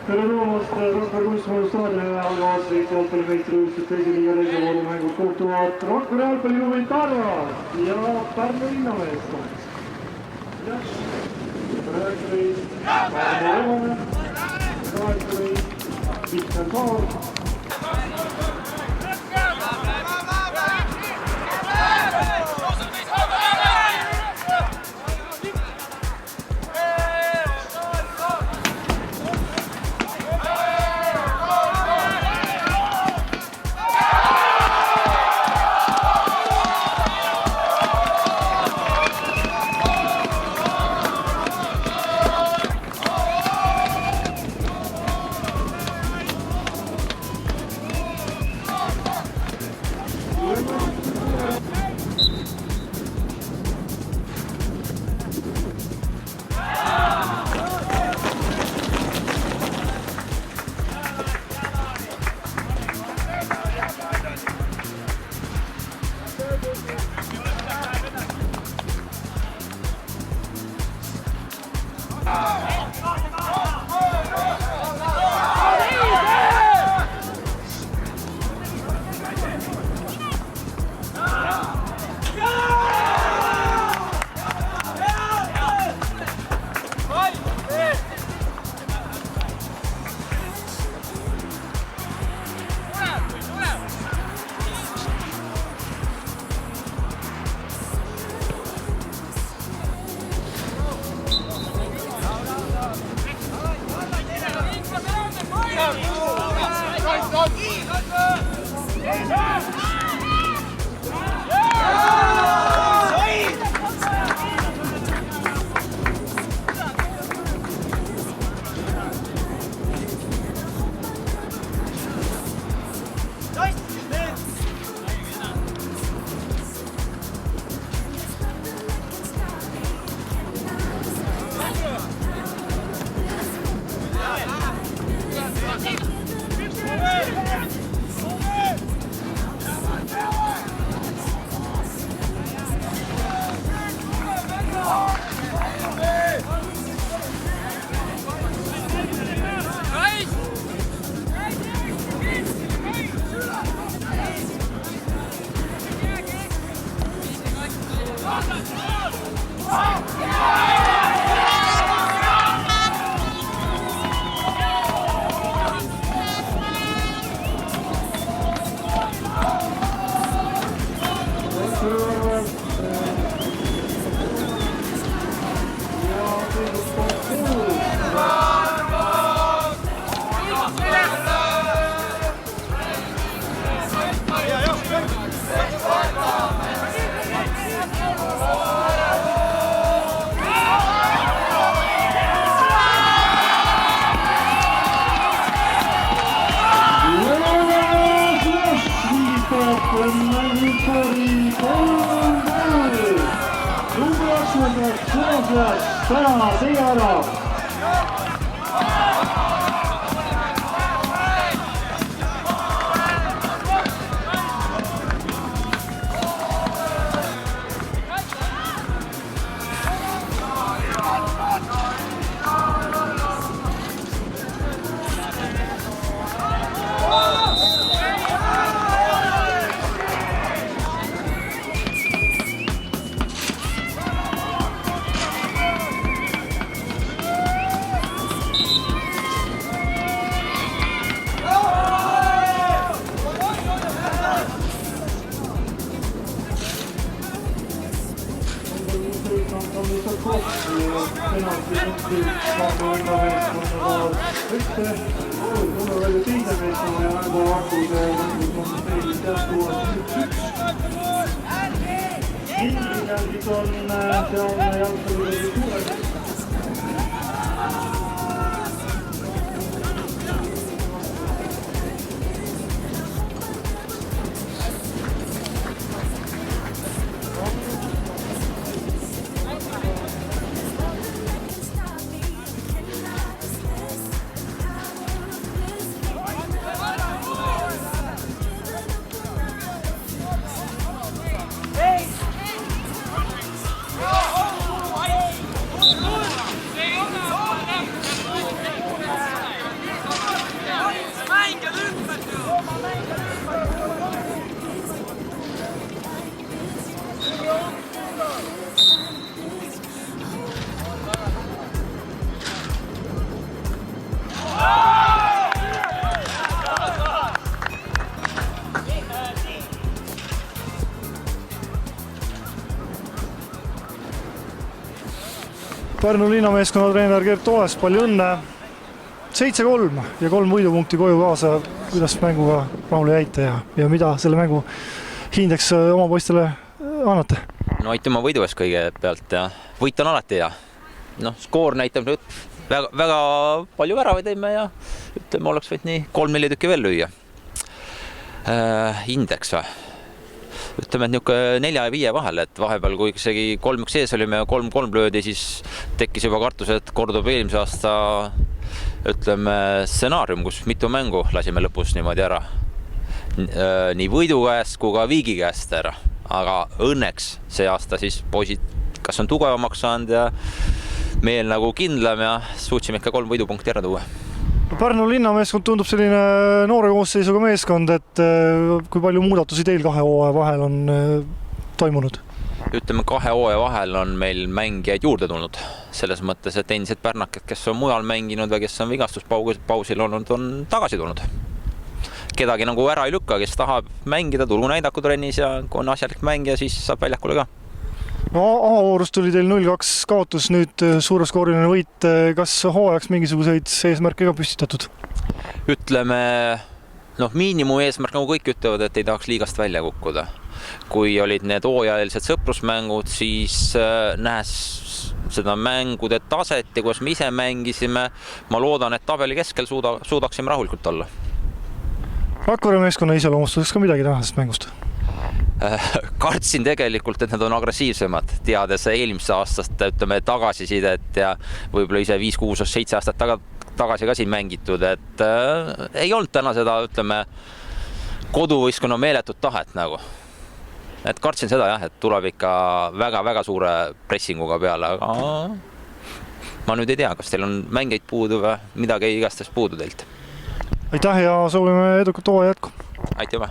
tere tulemast Rakvere kunstimaja staadionile algavad Eesti jalgpallimeistrivõistluste teise liiga reisivoolu mängud kohtuvad Rakvere jalgpalliklubi Tarvas ja Pärnu linnameeskond. Number 19, Tarmo Rebane, 18, Viktor Saar. Täna Seara. Pärnu linnameeskonna treener Gert Oes, palju õnne. 7-3 ja 3 võidupunkti koju kaasa. Kuidas mänguga rahule jäite ja mida selle mängu hindeks oma poistele annate? No aitüma võidu ees kõigepealt ja võit on alati ja skoor näitab nüüd väga palju väravaid teeme ja ütleme, oleks võid nii 3-4 tükki veel lüüa. Indeks või? Ütleme, et niisugune 4 ja 5 vahel, et vahepeal, kui isegi 3-1 ees olime ja 3-3 löödi, siis tekkis juba kartus, et kordub eelmise aasta stsenaarium, kus mitu mängu lasime lõpus niimoodi ära. Nii võidu käest kui ka viigi käest ära. Aga õnneks see aasta siis poisid kas on tugevamaks saanud ja meel nagu kindlam ja suutsime ikka 3 võidupunkti ära tuua. Pärnu linnameeskond tundub selline noore koosseisuga meeskond, et kui palju muudatusi teil 2 hooaja vahel on toimunud? Ütleme, 2 hooaja vahel on meil mängijaid juurde tulnud. Selles mõttes, et endised pärnakad, kes on mujal mänginud või kes on vigastuspausil olnud, on tagasi tulnud. Kedagi nagu ära ei lükka, kes tahab mängida, tulgu näidaku trennis ja kui on asjalik mängija, siis saab väljakule ka. No avavoorus tuli teil 0-2 kaotus, nüüd suureskooriline võit. Kas hooajaks mingisuguseid eesmärke ka püstitatud? Ütleme, miinimum eesmärk, nagu kõik ütlevad, et ei tahaks liigast välja kukkuda. Kui olid need hooajalised sõprusmängud, siis nähes seda mängude taset ja kuidas me ise mängisime, ma loodan, et tabeli keskel suudaksime rahulikult olla. Rakvere meeskonna iseloomustuseks ka midagi tänasest mängust? Kartsin tegelikult, et nad on agressiivsemad, teades eelmise aastast tagasisidet ja võib-olla ise 5, 6, 7 aastat tagasi ka siin mängitud, et ei olnud täna seda, koduvõistkonna meeletut tahet nagu. Et kartsin seda jah, et tuleb ikka väga-väga suure pressinguga peale, aga ma nüüd ei tea, kas teil on mängeid puudu või midagi igastest puudu teilt. Aitäh ja soovime edukat hooaja jätku. Aitüma.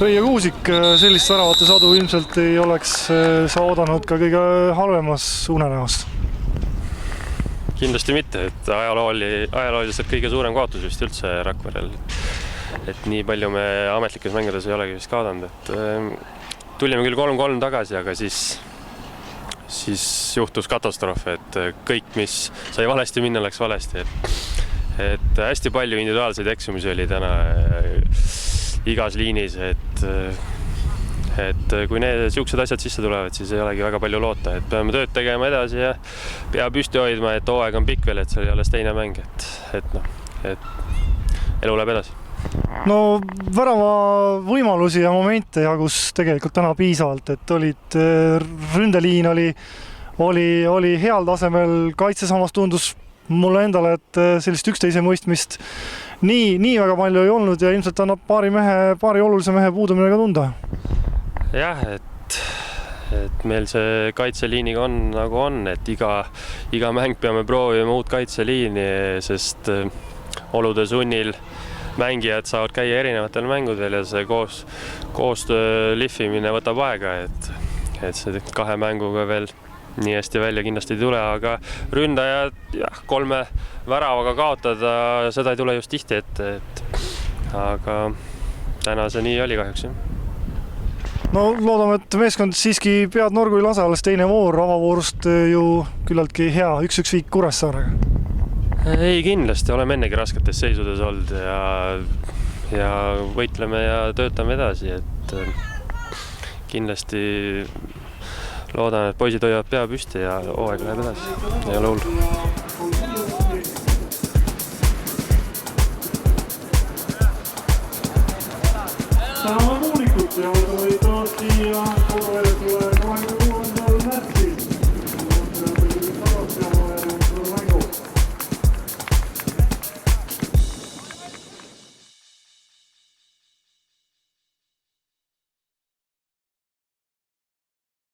Reie Kuusik, sellist väravate sadu ilmselt ei oleks sa oodanud ka kõige halvemas unenäost? Kindlasti mitte, et ajalooliselt kõige suurem kaotus vist üldse Rakverel. Et nii palju me ametlikes mängudes ei olegi vist kaadanud. Et tulime küll 3-3 tagasi, aga siis juhtus katastroof, et kõik, mis sai valesti minna, läks valesti. Et hästi palju individuaalseid eksumisi oli täna igas liinis, et kui need siuksed asjad sisse tulevad, siis ei olegi väga palju loota, et peame tööd tegema edasi ja pea püsti hoidma, et hooaeg on pikk veel, et see oli alles teine mäng, et elu läheb edasi. No värava võimalusi ja momente jagus tegelikult täna piisavalt, et ründeliin oli heal tasemel, kaitse samas tundus mulle endale, et sellist üksteise mõistmist nii väga palju ei olnud ja ilmselt annab paari olulise mehe puudumine ka tunda. Jah, et meil see kaitseliiniga on nagu on, et iga mäng peame proovima uut kaitseliini, sest olude sunnil mängijad saavad käia erinevatel mängudel ja see koostöö lihvimine võtab aega, et see 2 mänguga veel nii hästi välja kindlasti ei tule, aga ründajad 3 väravaga kaotada, seda ei tule just tihti ette, aga täna see nii oli kahjuks. No loodame, et meeskond siiski pead norgu ei lase, alles teine voor, avavoorust ju küllaltki hea 1-1 viik Kuressaarega. Ei, kindlasti oleme ennegi rasketes seisudes olnud ja võitleme ja töötame edasi, et kindlasti loodan, et poisid hoiavad pea püsti ja hooaeg läheb edasi. Ei ole hull.